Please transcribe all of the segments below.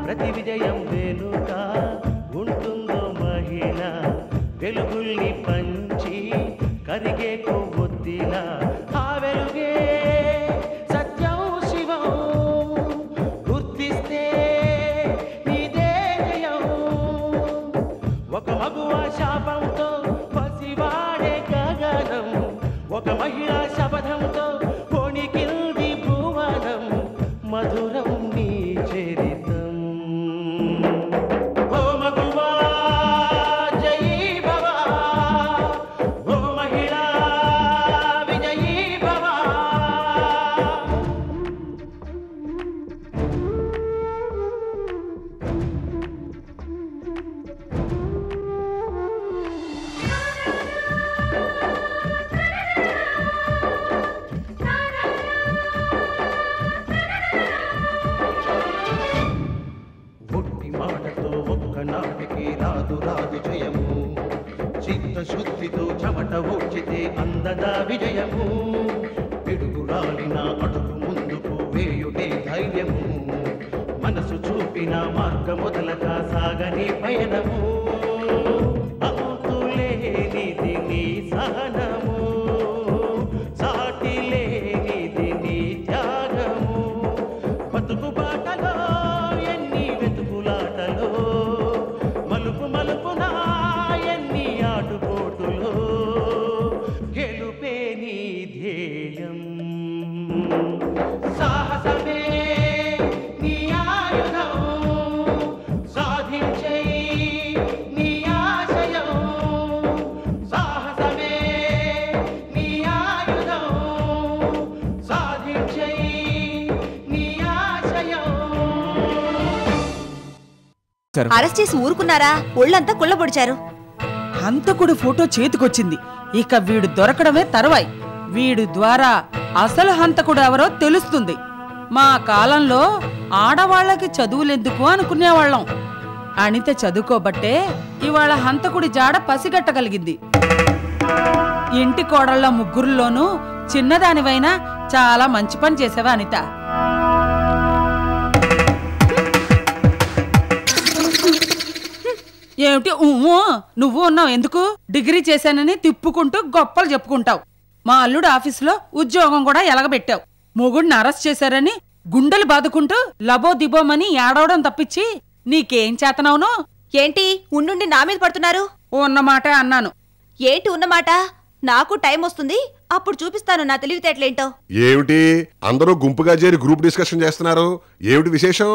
ప్రతి విజయం వెనుక ఉంటుందో మహిళ వెలుగుల్ని పంచి కరిగే కొవ్వొత్తిలా ఆ వెలుగే సత్యం శివం గుర్తిస్తే నీదే జయం ఒక మగువ శాపంతో పసివాడే గగనం ఒక మహిళా శపథంతో కొణికిల్ది భువనం మధురం నీ చరితం ఓ మగువా జయీ భవ ఓ మహిళా విజయీ భవ మాటతో ఒక్కనాటికి రాదు రాదు జయము చిత్తశుద్ధితో చెమట ఓడ్చితే అందదా విజయము పిడుగురాలిన అడుగు ముందుకు వేయుటే ధైర్యము మనసు చూపిన మార్గ మొదలగా సాగని పయనము అంతులేనిది నీ సహనము సాటి లేనిది నీ త్యాగము బతుకు బాటలో మలుపు మలుపున ఎన్ని ఆటుపోటులో గెలుపే నీ ధ్యేయం సాహసమే నీ ఆయుధం సాధించే నీ ఆశయం సాహసమే నీ ఆయుధం సాధించే నీ ఆశయం అరెస్ట్ చేసి ఊరుకున్నారా ఒళ్ళంతా కుళ్ళబొడిచారు హంతకుడు ఫోటో చేతికొచ్చింది ఇక వీడు దొరకడమే తరువాయి వీడు ద్వారా అసలు హంతకుడు ఎవరో తెలుస్తుంది మా కాలంలో ఆడవాళ్లకి చదువులెందుకు అనుకునేవాళ్ళం అనిత చదువుకోబట్టే ఇవాళ హంతకుడి జాడ పసిగట్టగలిగింది ఇంటి కోడళ్ళ ముగ్గురులోనూ చిన్నదానివైనా చాలా మంచి పని చేసావా అనిత ఏమిటి నువ్వు ఉన్నావు ఎందుకు డిగ్రీ చేశానని తిప్పుకుంటూ గొప్పలు చెప్పుకుంటావు మా అల్లుడు ఆఫీసులో ఉద్యోగం కూడా ఎలగబెట్టావు మొగుడిని అరెస్ట్ చేశారని గుండెలు బాదుకుంటూ లబో దిబోమని ఏడవడం తప్పించి నీకేం చేతనవును ఏంటి ఉండుండి నా మీద పడుతున్నారు ఉన్నమాట అన్నాను ఏంటి ఉన్నమాట నాకు టైం వస్తుంది అప్పుడు చూపిస్తాను నా తెలివితేటలేంటో ఏమిటి అందరూ గుంపుగా చేరి గ్రూప్ డిస్కషన్ చేస్తున్నారు ఏమిటి విశేషం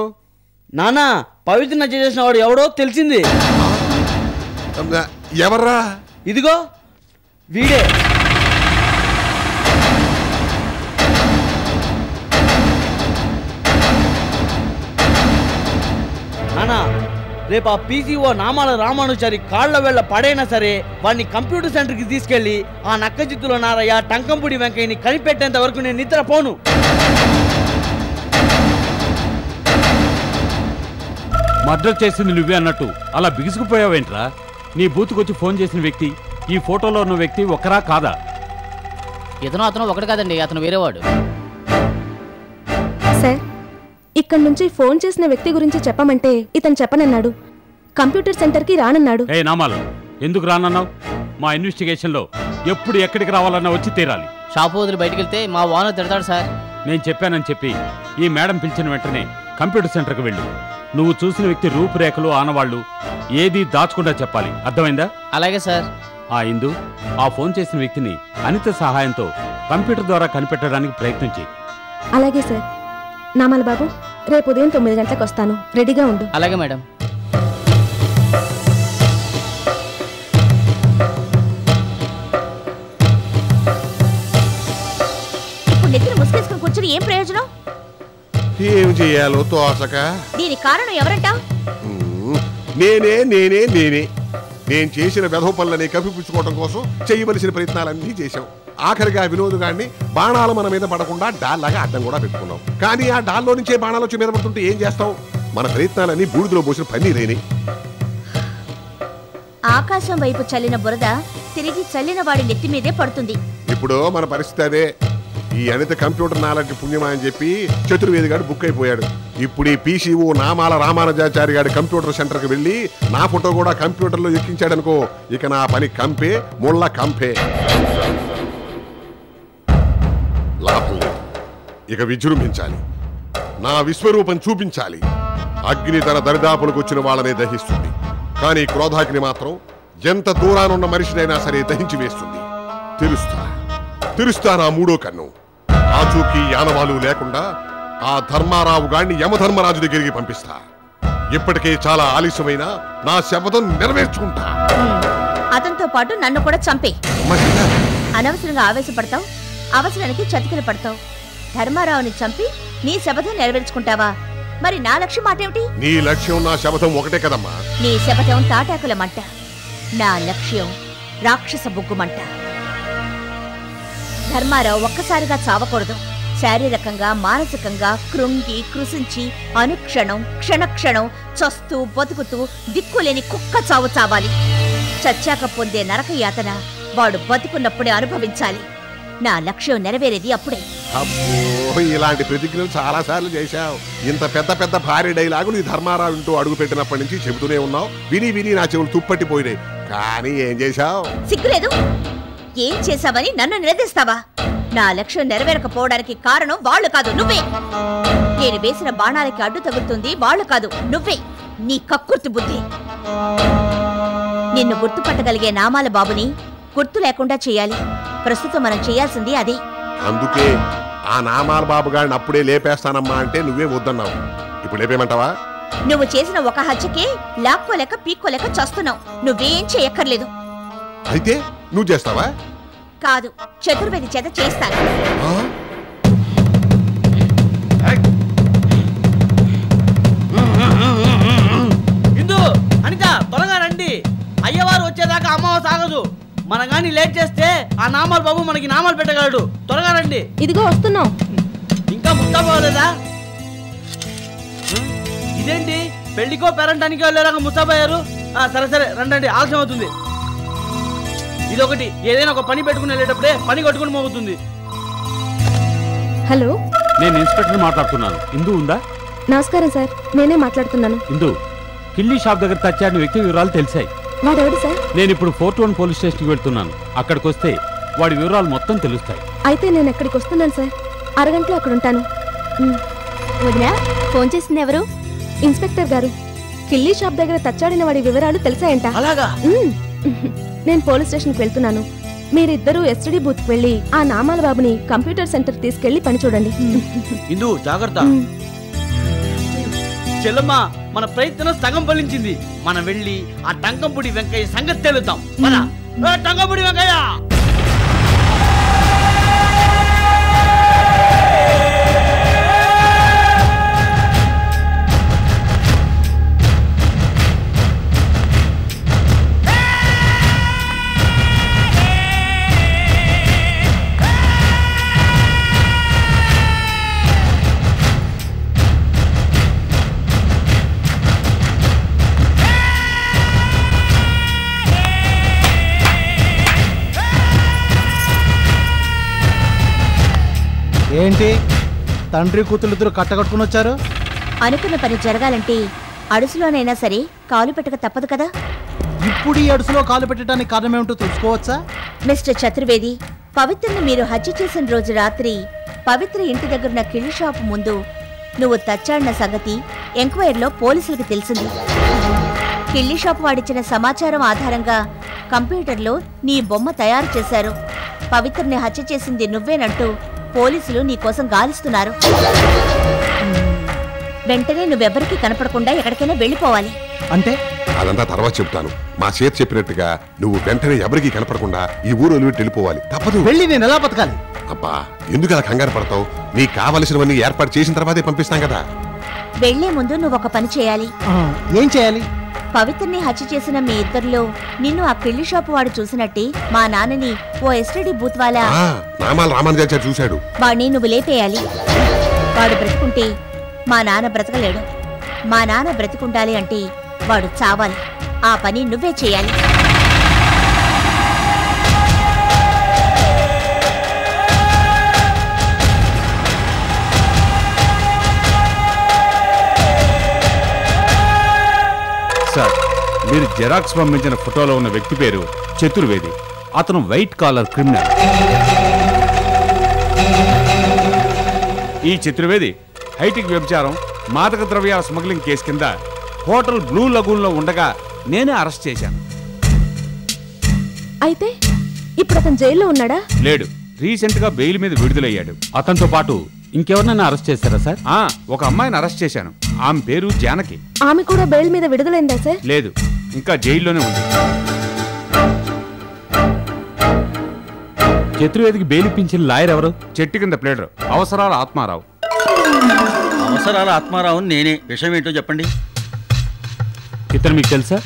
నానా పవిత్ర చేసిన వాడు ఎవడో తెలిసింది ఎవర్రా ఇదిగో వీడే నానా రేపు ఆ పీసీఓ నామాల రామానుచారి కాళ్ల వేళ్ల పడైనా సరే వాడిని కంప్యూటర్ సెంటర్కి తీసుకెళ్లి ఆ నక్కజిత్తులో నారయ్య టంకంపూడి వెంకయ్యని కనిపెట్టేంత వరకు నేను నిద్రపోను మర్డర్ చేసింది నువ్వే అన్నట్టు అలా బిగుసుకుపోయావేంట్రా నీ బూతుకొచ్చి ఫోన్ చేసిన వ్యక్తి ఈ ఫోటోలో ఉన్న వ్యక్తి ఒకరా కాదా అతను ఒకటి కాదండి అతను వేరేవాడు సార్ ఇక్కడి నుంచి ఫోన్ చేసిన వ్యక్తి గురించి చెప్పమంటే ఇతను చెప్పనన్నాడు కంప్యూటర్ సెంటర్కి రానన్నాడు ఏ నామాలు ఎందుకు రానన్నావు మా ఇన్వెస్టిగేషన్లో ఎప్పుడు ఎక్కడికి రావాలన్నా వచ్చి తీరాలి షాపు వదిలి బయటికి వెళ్తే మా ఓనర్ తిడతాడు సార్ నేను చెప్పానని చెప్పి ఈ మేడం పిలిచిన వెంటనే కంప్యూటర్ సెంటర్కి వెళ్ళు నువ్వు చూసిన వ్యక్తి రూపురేఖలు ఆనవాళ్లు ఏది దాచకుండా చెప్పాలి అర్థమైందా అలాగే సార్ ఆ ఇందు ఆ ఫోన్ చేసిన వ్యక్తిని అనిత సహాయంతో కంప్యూటర్ ద్వారా కనిపెట్టడానికి ప్రయత్నించి అలాగే సార్ నామాల బాబు రేపు ఉదయం 9 గంటలకు వస్తాను రెడీగా ఉండు అలాగే మేడం ఇప్పుడు నెత్తిని ముసుగేసుకుని కూర్చుని ఏం ప్రయోజనం ఏం చెయ్యాలో తోసక దీని కారణం ఎవరంటావు నేనే నేను చేసిన వెధవ పనులని కప్పిపుచ్చుకోవడం కోసం చేయవలసిన ప్రయత్నాలన్నీ చేశాం ఆఖరిగా వినోద్ గారిని బాణాలు మన మీద పడకుండా డాల్లాగా అడ్డం కూడా పెట్టుకున్నాం కానీ ఆ డాల్లో నుంచే బాణాలు వచ్చి మీద పడుతుంటే ఏం చేస్తాం మన ప్రయత్నాలన్నీ బూడిదలో పోసిన పన్నీరేని ఆకాశం వైపు చల్లిన బురద తిరిగి చల్లిన వాడి నెత్తి మీదే పడుతుంది ఇప్పుడు మన పరిస్థితి అదే ఈ అనిత కంప్యూటర్ నాలెడ్జ్ పుణ్యమా అని చెప్పి చతుర్వేది గారు బుక్ అయిపోయాడు. ఇప్పుడు ఈ పీసీఓ నామాల రామానుజాచారి గారి కంప్యూటర్ సెంటర్కి వెళ్ళి నా ఫోటో కూడా కంప్యూటర్లో ఎక్కించాడనుకో, ఇక నా పని కంపే ముళ్ళ కంపే. లాభం లేదు. ఇక విజృంభించాలి, నా విశ్వరూపం చూపించాలి. అగ్ని తన దరిదాపులకు వచ్చిన వాళ్ళనే దహిస్తుంది, కానీ క్రోధాగ్ని మాత్రం ఎంత దూరానున్న మనిషినైనా సరే దహించి వేస్తుంది. తెరుస్తా నా మూడో కన్ను. ఆచూకీ యానవాలు లేకుండా ఆ ధర్మారావు గాడిని యమధర్మరాజు దగ్గరికి పంపిస్తా. ఇప్పటికే చాలా ఆలస్యమైన నా శపథం నెరవేర్చుకుంటా. అతనితో పాటు నన్ను కూడా చంపే. అనవసరంగా ఆవేశపడతావు, అవసరానికి చతికిలు పడతావు. ధర్మారావుని చంపి నీ శపథం నెరవేర్చుకుంటావా? మరి నా లక్ష్యం మాటేమిటి? నీ లక్ష్యం నా శపథం ఒకటే కదమ్మా. నీ శపథం తాటాకుల మంట, నా లక్ష్యం రాక్షస బొగ్గుమంట. ధర్మారావు ఒక్కసారిగా చావకూడదు. శారీరకంగా మానసికంగా కృంగి కృషించి అనుక్షణం క్షణక్షణం చస్తూ బతుకుతూ దిక్కులేని కుక్క చావు చావాలి. చచ్చాక పొందే నరక యాతన వాడు బతుకున్నప్పుడే అనుభవించాలి. నా లక్ష్యం నెరవేరేది అప్పుడే. అబ్బో, ఇలాంటి ప్రతిజ్ఞలు చాలా సార్లు చేశావు. ఇంత పెద్ద పెద్ద భారీ డైలాగులు ఈ ధర్మారావు ఇంటూ అడుగు పెట్టినప్పటి నుంచి చెబుతూనే ఉన్నావు. విని విని నా చెవులు తుప్పట్టిపోయినాయి. కానీ ఏం చేశావు? సిగ్గులేదు? ఏం చేశావని నన్ను నిలదీస్తావా? నా లక్ష్యం నెరవేరకపోవడానికి కారణం వాళ్ళు కాదు, నువ్వే. నేను వేసిన బాణాలకి అడ్డు తగులుతుంది వాళ్ళు కాదు, నువ్వే. నీ కక్కుర్తి బుద్ధి. నిన్ను గుర్తుపట్టగలిగే నామాల బాబుని గుర్తు లేకుండా చేయాలి. ప్రస్తుతం మనం చేయాల్సింది అదే. అందుకే ఆ నామాల బాబు గారిని అప్పుడే లేపేస్తానమ్మా అంటే నువ్వే వద్దన్నావు. ఇప్పుడు లేపేమంటావా? నువ్వు చేసిన ఒక హత్యకే లాక్కోలేక పీక్కోలేక చస్తున్నావు. నువ్వేం చేయక్కర్లేదు. అయితే నువ్వు చేస్తావా? కాదు, చతుర్వేది చేత చేస్తాను. ఇందు, అనిత, త్వరగా రండి. అయ్యవారు వచ్చేదాకా అమ్మవారు సాగదు. మనం కానీ లేట్ చేస్తే ఆ నామాల బాబు మనకి నామాలు పెట్టగలడు. త్వరగా రండి. ఇదిగో వస్తున్నాం. ఇంకా ముస్తాబోలేదా? ఇదేంటి, పెళ్లికో పేరంటానికో వెళ్ళేలాగా ముస్తాబోయారు? సరే సరే రండి, ఆలస్యం అవుతుంది. ఇదొకటి, ఏదైనా ఒక పని పెట్టుకుని వెళ్ళేటప్పుడే పని కట్టుకుని మోగుతుంది. హలో, నేను ఇన్స్పెక్టర్ మాట్లాడుతున్నాను. ఇందు ఉందా? నమస్కారం సార్, నేనే మాట్లాడుతున్నాను. ఇందు, కిల్లీ షాప్ దగ్గర తచ్చాడిన వ్యక్తి వివరాలు తెలిసాయి. వాడెవడు సార్? నేను ఇప్పుడు 421 పోలీస్ స్టేషన్కి వెళ్తున్నాను. అక్కడికి వస్తే వాడి వివరాలు మొత్తం తెలుస్తాయి. అయితే నేను ఎక్కడికి వస్తున్నాను సార్. అరగంటలో అక్కడ ఉంటాను. వదినా, ఫోన్ చేసింది ఎవరు? ఇన్స్పెక్టర్ గారు. కిల్లీ షాప్ దగ్గర తచ్చాడిన వాడి వివరాలు తెలిసాయంట. అలాగా? నేను పోలీస్ స్టేషన్కి వెళ్తున్నాను. మీరిద్దరూ ఎస్టీడీ బూత్కి వెళ్ళి ఆ నామాల బాబుని కంప్యూటర్ సెంటర్ తీసుకెళ్లి పని చూడండి. ఇందు, జాగ్రత్త. చెల్లమ్మ, మన ప్రయత్నం సగం ఫలించింది. మనం వెళ్ళి ఆ టంకంపూడి వెంకయ్య సంగతి తెలుద్దాం. టంకంపూడి వెంకయ్య! ఏంటి, తండ్రి కూతుళ్ళిద్దరు కట్టకట్టుకుని వచ్చారు? అనుకున్న పని జరగాలంటే అడుసులోనైనా సరే కాలు పెట్టక తప్పదు కదా. ఇప్పుడు ఈ అడుసులో కాలు పెట్టడానికి కారణం ఏమిటో తెలుసుకోవచ్చా? మిస్టర్ చతుర్వేది, పవిత్రని మీరు హత్య చేసిన రోజు రాత్రి పవిత్ర ఇంటి దగ్గరున్న కిళ్ళి షాపు ముందు నువ్వు తచ్చాడిన సంగతి ఎంక్వైరీలో పోలీసులకు తెలిసింది. కిళ్ళి షాపు వాడిచ్చిన సమాచారం ఆధారంగా కంప్యూటర్లో నీ బొమ్మ తయారు చేశారు. పవిత్రని హత్య చేసింది నువ్వేనంటూ పోలీసులు నీకోసం గాలిస్తున్నారు. వెంటనే నువ్వెవ్వరికీ కనపడకుండా ఎక్కడికైనా వెళ్ళిపోవాలి. అంటే అదంతా తర్వాత చెప్తాను. మా చేతి చెప్పినట్టుగా నువ్వు వెంటనే ఎవరికీ కనపడకుండా ఈ ఊరు వదిలిపెట్టి వెళ్ళిపోవాలి. తప్పదు. వెళ్ళి నేను ఎలా బతకాలి? అబ్బా, ఎందుకు అలా కంగారు పడతావు? నీకు కావలసినవన్నీ ఏర్పాటు చేసిన తర్వాతే పంపిస్తాం కదా. వెళ్లే ముందు నువ్వు ఒక పని చేయాలి. ఏం చేయాలి? పవిత్రని హత్య చేసిన మీ ఇద్దరిలో నిన్ను ఆ కిళ్ళి షాపు వాడు చూసినట్టే మా నాన్నని ఓ ఎస్టీడీ బూత్ వాళ్ళ నామాల రామానుజాచారి చూశాడు. వాడిని నువ్వు లేపేయాలి. వాడు బ్రతుకుంటే మా నాన్న బ్రతకలేడు. మా నాన్న బ్రతికుండాలి అంటే వాడు చావాలి. ఆ పని నువ్వే చేయాలి. సార్, మీరు జెరాక్స్ పంపించిన ఫోటోలో ఉన్న వ్యక్తి పేరు చతుర్వేది. అతను వైట్ కాలర్ క్రిమినల్. ఈ చతుర్వేది హైటెక్ వ్యభిచారం, మాదక ద్రవ్యాల స్మగ్లింగ్ కేసు కింద హోటల్ బ్లూ లగూన్లో ఉండగా నేనే అరెస్ట్ చేశాను. అయితే ఇప్పుడు అతను జైల్లో ఉన్నాడా? లేడు, రీసెంట్ గా బెయిల్ మీద విడుదలయ్యాడు. అతనితో పాటు ఇంకెవరినైనా అరెస్ట్ చేశారా సార్? ఒక అమ్మాయిని అరెస్ట్ చేశాను. ఆమె పేరు జానకి. ఆమె కూడా బెయిల్ మీద విడుదలైందా సార్? లేదు, ఇంకా జైల్లోనే ఉంది. చతుర్వేదికి బెయిల్ ఇప్పించిన లాయర్ ఎవరు? చెట్టు కింద ప్లేడర్ అవసరాల ఆత్మారావు. అవసరాల ఆత్మారావు నేనే. విషయం ఏంటో చెప్పండి. ఇతను మీకు తెలుసా?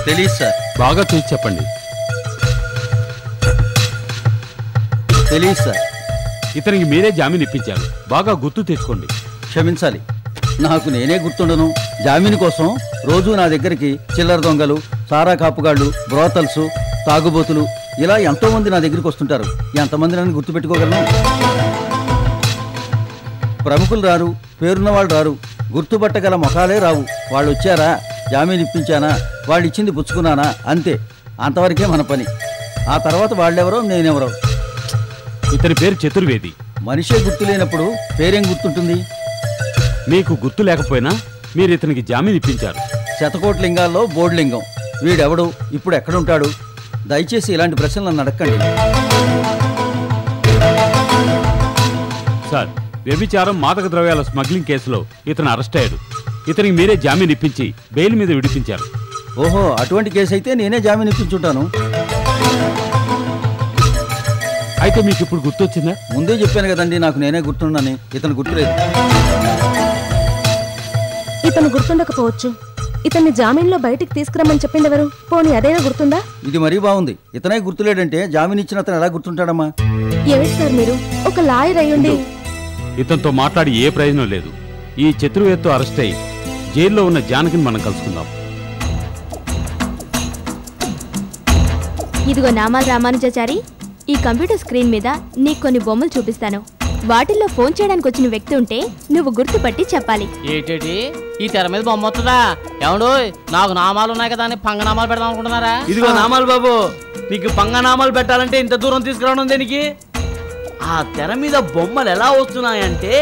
తెలీదు సార్. బాగా చూసి చెప్పండి. తెలీదు సార్. ఇతనికి మీరే జామీన్ ఇప్పించారు, బాగా గుర్తు తెచ్చుకోండి. క్షమించాలి, నాకు నేనే గుర్తుండను. జామీన్ కోసం రోజు నా దగ్గరికి చిల్లర దొంగలు, సారా కాపుగాళ్ళు, బ్రోతల్స్, తాగుబోతులు ఇలా ఎంతోమంది నా దగ్గరికి వస్తుంటారు. ఎంతమంది నన్ను గుర్తుపెట్టుకోగలను? ప్రముఖులు రారు, పేరున్న వాళ్ళు రారు, గుర్తుపట్టగల ముఖాలే రావు. వాళ్ళు వచ్చారా, జామీన్ ఇప్పించానా, వాళ్ళు ఇచ్చింది పుచ్చుకున్నానా, అంతే. అంతవరకే మన పని. ఆ తర్వాత వాళ్ళెవరో నేనెవరో. ఇతని పేరు చతుర్వేది. మనిషే గుర్తు లేనప్పుడు పేరేం గుర్తుంటుంది? మీకు గుర్తు లేకపోయినా మీరు ఇతనికి జామీన్ ఇప్పించారు. శతకోటి లింగాల్లో బోర్డులింగం. వీడెవడు, ఇప్పుడు ఎక్కడుంటాడు? దయచేసి ఇలాంటి ప్రశ్నలు నన్ను అడగండి. సార్, వ్యభిచారం, మాదక ద్రవ్యాల స్మగ్లింగ్ కేసులో ఇతను అరెస్ట్ అయ్యాడు. ఇతనికి మీరే జామీన్ ఇప్పించి బెయిల్ మీద విడిపించారు. ఓహో, అటువంటి కేసు అయితే నేనే జామీన్ ఇప్పించుంటాను. అయితే మీకు ఇప్పుడు గుర్తొచ్చిందా? ముందే చెప్పాను కదండి, నాకు నేనే గుర్తున్నానని. ఇతను గుర్తులేదు. ఇతను గుర్తుండకపోవచ్చు. ఇతన్ని జామీన్లో బయటికి తీసుకురమ్మని చెప్పింది ఎవరు? పోనీ అదేనా గుర్తుందా? ఇది మరీ బాగుంది. ఇతనే గుర్తులేడంటే జామీన్ ఇచ్చిన అతను ఎలా గుర్తుంటాడమ్మా? ఏమిటి సార్ మీరు ఒక లాయర్ అయ్యుండి? ఇతనితో మాట్లాడి ఏ ప్రయోజనం లేదు. ఈ చతుర్వేదితో అరెస్ట్ అయ్యి జైల్లో ఉన్న జానకిని మనం కలుసుకుందాం. ఇదిగో నామాల రామానుజాచారి, ఈ కంప్యూటర్ స్క్రీన్ మీద నీకు కొన్ని బొమ్మలు చూపిస్తాను. వాటిల్లో ఫోన్ చేయడానికి వచ్చిన వ్యక్తి ఉంటే నువ్వు గుర్తుపట్టి చెప్పాలి. ఏటేటి ఈ తెర మీద బొమ్మ వస్తుందా? ఏమండు, నాకు నామాలు ఉన్నాయి కదా అని పంగనామాలు పెడదాం అనుకుంటున్నారా? ఇదిగో నామాలు బాబు, నీకు పంగనామాలు పెట్టాలంటే ఇంత దూరం తీసుకురావడం దేనికి? ఆ తెర మీద బొమ్మలు ఎలా వస్తున్నాయంటే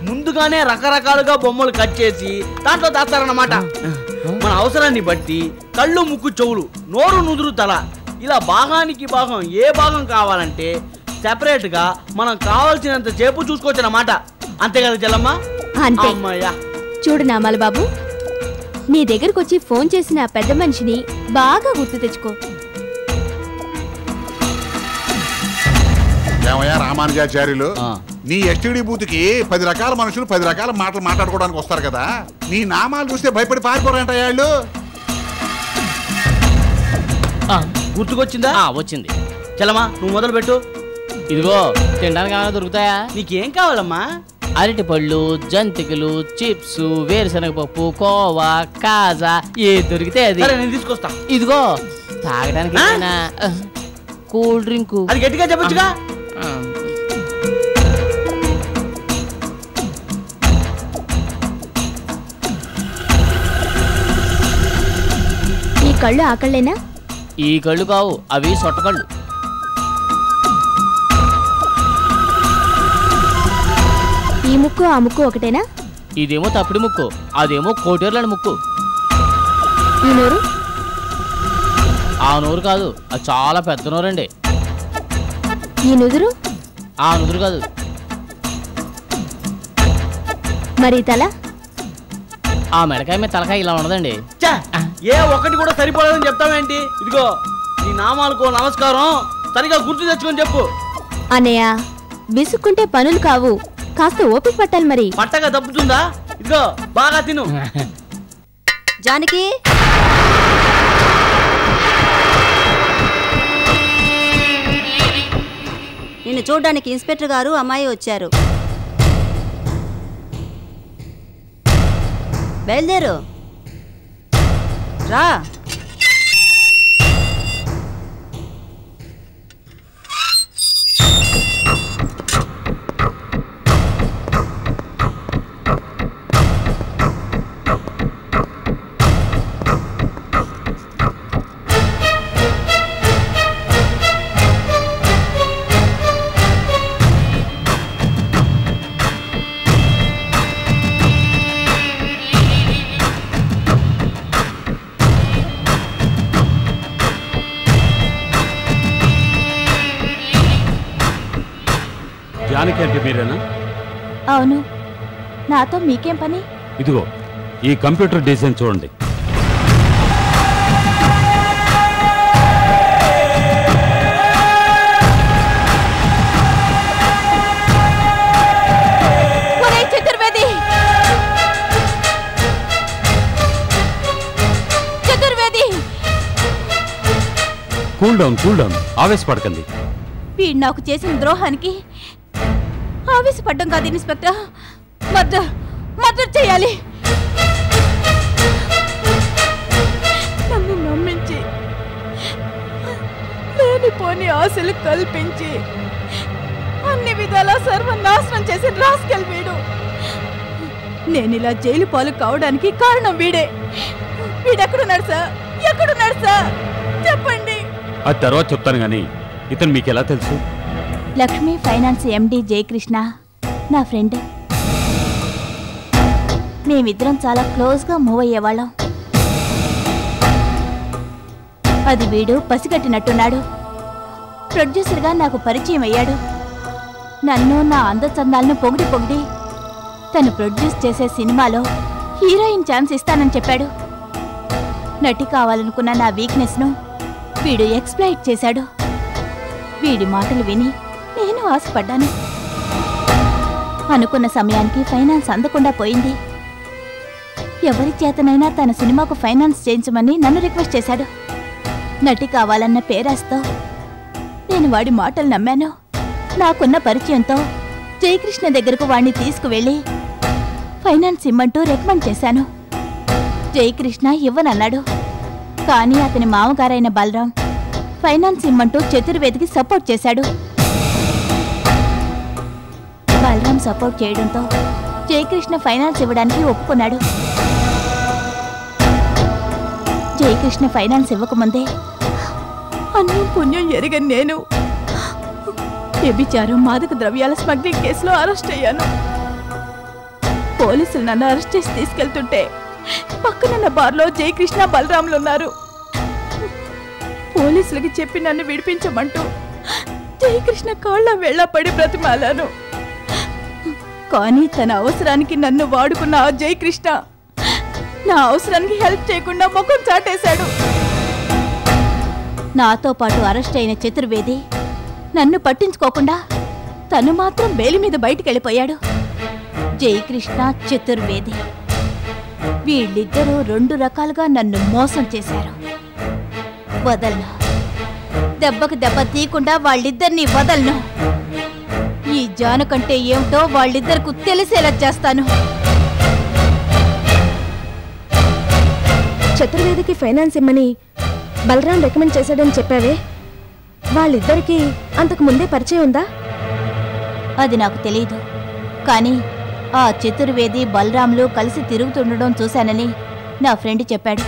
ముందుగానే రకరకాలుగా బొమ్మలు కట్ చేసి దాంట్లో దాస్తారన్నమాట. మన అవసరాన్ని బట్టి కళ్ళు, ముక్కు, చెవులు, నోరు, నుదురు, తల ఇలా భాగానికి భాగం ఏ భాగం కావాలంటే సెపరేట్ గా మనం కావాల్సినంత సేపు చూసుకోవచ్చు అన్నమాట. అంతే కదా చెల్లమ్మ? అంతే. అమ్మయ్యా. చూడు నామాల బాబు, నీ దగ్గరకు వచ్చి ఫోన్ చేసిన ఆ పెద్ద మనిషిని బాగా గుర్తు తెచ్చుకో. ఏమయ్యా రామానుజాచార్యులు, నీ ఎస్టీడీ బూత్ కి 10 రకాల మనుషులు 10 రకాల మాటలు మాట్లాడుకోవడానికి వస్తారు కదా. నీ నామాలు చూస్తే భయపడి పారిపోరంట వాళ్ళు. గుర్తుకొచ్చిందా? వచ్చింది. చలమా, నువ్వు మొదలు పెట్టు. ఇదిగో, తినడానికి ఏమైనా దొరుకుతాయా? నీకేం కావాలమ్మా? అరటి పళ్ళు, జంతికలు, చిప్స్, వేరుశనగపప్పు, కోవా, కాజా, ఏ దొరికితే అది. నేను తీసుకొస్తా. ఇదిగో, తాగడానికి కూల్ డ్రింక్. అది గట్టిగా చెప్పొచ్చుగా. ఈ కళ్ళు ఆ కళ్ళేనా? ఈ కళ్ళు కావు, అవి సొట్టకళ్ళు. ఈ ముక్కు ఆ ముక్కు ఒకటేనా? ఇదేమో తప్పిడి ముక్కు, అదేమో కోటేర్లని ముక్కు. ఈ నోరు? ఆ నోరు కాదు, అది చాలా పెద్ద నోరండి. ఈ నుదురు? ఆ నుదురు కాదు. మరి తల? ఆ మెడకాయ మీద తలకాయ ఇలా ఉండదండి. ఏ ఒక్కటి కూడా సరిపోలేదని చెప్తావేంటి? ఇదిగో, నీ నామాలకు నమస్కారం, సరిగా గుర్తు తెచ్చుకొని చెప్పు. అన్నయ్య, విసుక్కుంటే పనులు కావు, కాస్త ఓపిక పట్టాలి. మరి పట్టగా తప్పుతుందా? ఇదిగో, బాగా తిను. జానకి, నిన్ను చూడ్డానికి ఇన్స్పెక్టర్ గారు అమ్మాయి వచ్చారు. బయలుదేరు రా. అవును, నాతో మీకేం పని? ఇదిగో ఈ కంప్యూటర్ డిజైన్ చూడండి. చతుర్వేది, చతుర్వేది! కూల్ డౌన్, ఆవేశపడకండి. వీడు నాకు చేసిన ద్రోహానికి ఆవేశపడ్డం కాదు ఇన్స్పెక్టర్, మర్డర్ చేయాలి. నన్ను నమ్మించి లేనిపోని ఆశలు కల్పించి అన్ని విధాలా సర్వనాశనం చేసి రాస్కెల్ వీడు. నేనిలా జైలు పాలు కావడానికి కారణం వీడే. వీడెక్కడున్నాడు సార్? ఎక్కడున్నాడు సార్? చెప్పండి. ఆ తర్వాత చెప్తాను గానీ ఇతను మీకు ఎలా తెలుసు? లక్ష్మీ ఫైనాన్స్ ఎండి జయకృష్ణ నా ఫ్రెండ్. మేమిద్దరం చాలా క్లోజ్గా మూవ్ అయ్యేవాళ్ళం. అది వీడు పసిగట్టినట్టున్నాడు. ప్రొడ్యూసర్గా నాకు పరిచయం అయ్యాడు. నన్ను నా అందచందాలను పొగిడి తను ప్రొడ్యూస్ చేసే సినిమాలో హీరోయిన్ ఛాన్స్ ఇస్తానని చెప్పాడు. నటి కావాలనుకున్న నా వీక్నెస్ను వీడు ఎక్స్ప్లాయిట్ చేశాడు. వీడి మాటలు విని నేను ఆశపడ్డాను. అనుకున్న సమయానికి ఫైనాన్స్ అందకుండా పోయింది. ఎవరి చేతనైనా తన సినిమాకు ఫైనాన్స్ చేయించమని నన్ను రిక్వెస్ట్ చేశాడు. నటి కావాలన్న పేరాస్తో నేను వాడి మాటలు నమ్మాను. నాకున్న పరిచయంతో జయకృష్ణ దగ్గరకు వాడిని తీసుకువెళ్ళి ఫైనాన్స్ ఇమ్మంటూ రికమెండ్ చేశాను. జయకృష్ణ ఇవ్వనన్నాడు. కానీ అతని మామగారైన బలరాం ఫైనాన్స్ ఇమ్మంటూ చతుర్వేదికి సపోర్ట్ చేశాడు. బలరాం సపోర్ట్ చేయడంతో జయకృష్ణ ఫైనాన్స్ ఇవ్వడానికి ఒప్పుకున్నాడు. జయకృష్ణ ఫైనాన్స్ ఇవ్వకముందే అన్నం పుణ్యం ఎరిగని నేను వ్యభిచారం, మాదక ద్రవ్యాల స్మగ్లింగ్ కేసులో అరెస్ట్ అయ్యాను. పోలీసులు నన్ను అరెస్ట్ చేసి తీసుకెళ్తుంటే పక్కనున్న బార్లో జయకృష్ణ బలరాములు ఉన్నారు. పోలీసులకి చెప్పి నన్ను విడిపించమంటూ జయకృష్ణ కాళ్ళ వెళ్ళపడి బ్రతిమాలాను. కానీ తన అవసరానికి నన్ను వాడుకున్న ఆ జయకృష్ణ నా అవసరానికి హెల్ప్ చేయకుండా ముఖం చాటేశాడు. నాతో పాటు అరెస్ట్ అయిన చతుర్వేది నన్ను పట్టించుకోకుండా తను మాత్రం బెయిల్ మీద బయటికెళ్ళిపోయాడు. జయకృష్ణ, చతుర్వేది వీళ్ళిద్దరూ 2 రకాలుగా నన్ను మోసం చేశారు. వదలను, దెబ్బకు దెబ్బ తీయకుండా వాళ్ళిద్దరినీ వదలను. ఈ జానకంటే ఏమిటో వాళ్ళిద్దరికి తెలిసేలా చేస్తాను. చతుర్వేదికి ఫైనాన్స్ ఇమ్మని బలరాం రికమెండ్ చేశాడని చెప్పావే, వాళ్ళిద్దరికీ అంతకు ముందే పరిచయం ఉందా? అది నాకు తెలియదు. కానీ ఆ చతుర్వేది బలరాంలు కలిసి తిరుగుతుండడం చూశానని నా ఫ్రెండ్ చెప్పాడు.